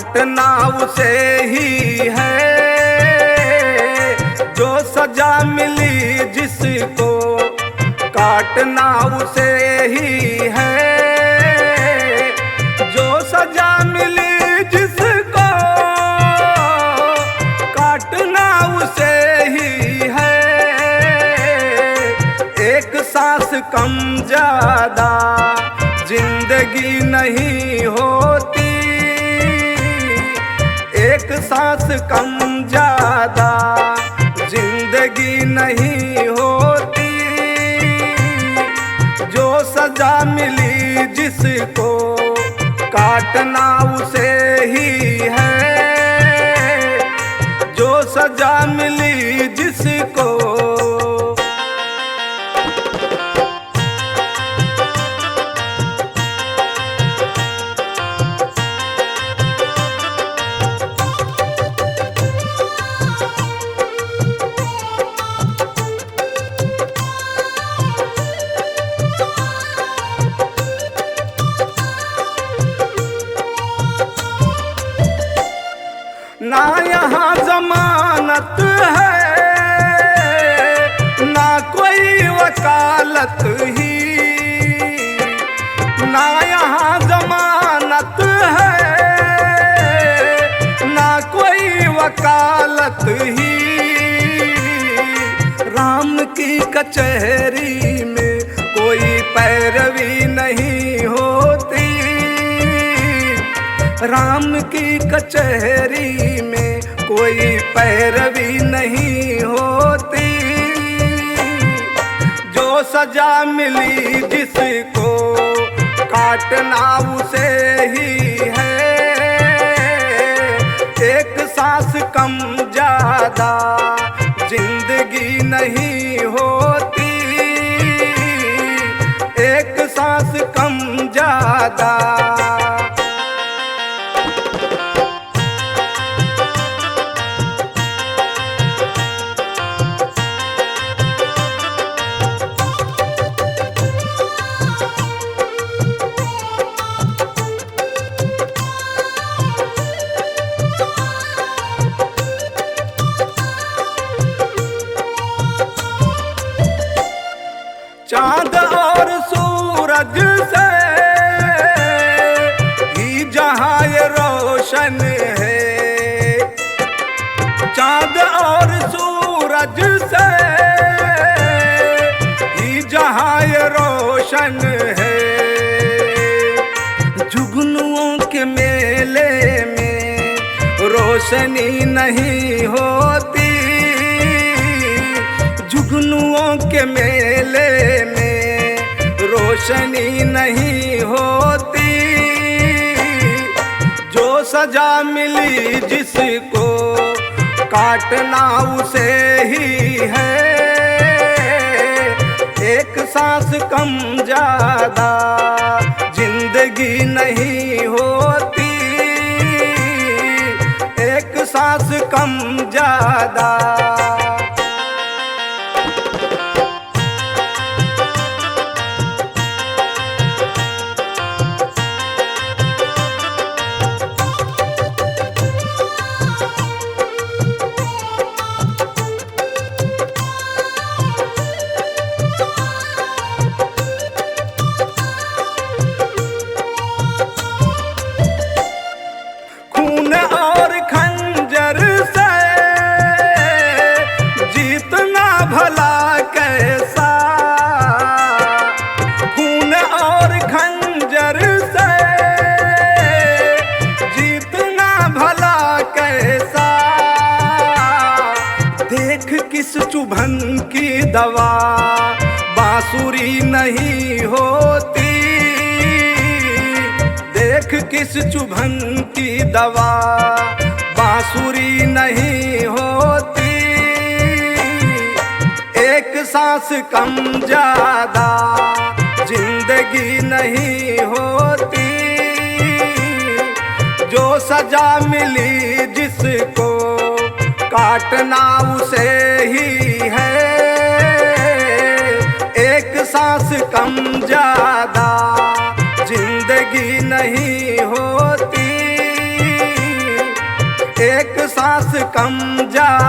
काटना उसे ही है जो सजा मिली जिसको, काटना उसे ही है जो सजा मिली जिसको, काटना उसे ही है। एक सांस कम ज्यादा जिंदगी नहीं होती, एक सांस कम ज्यादा जिंदगी नहीं होती। जो सजा मिली जिसको, काटना उसे ही है जो सजा मिली जिसको। ना यहाँ जमानत है ना कोई वकालत ही, ना यहाँ जमानत है ना कोई वकालत ही। राम की कचहरी में कोई पैरवी नहीं होती, राम की कचहरी में कोई पैरवी नहीं होती। जो सजा मिली जिसको, काटना उसे ही है। एक सांस कम ज्यादा जिंदगी नहीं होती, एक सांस कम ज्यादा। चांद और सूरज से ही जहां ये रोशन है, चांद और सूरज से ही जहां ये रोशन है। जुगनुओं के मेले में रोशनी नहीं होती, जुगनुओं के मेले में रोशनी नहीं होती। जो सजा मिली जिसको, काटना उसे ही है। एक सांस कम ज्यादा जिंदगी नहीं होती, एक सांस कम ज्यादा। खून और खंजर से जीतना भला कैसा, खून और खंजर से जीतना भला कैसा। देख किस चुभन की दवा बांसुरी नहीं होती, देख किस चुभन की दवा बांसुरी नहीं होती। एक सांस कम ज्यादा जिंदगी नहीं होती। जो सजा मिली जिसको, काटना उसे ही है। एक सांस कम ज्यादा जिंदगी नहीं होती, सांस कम ज्यादा।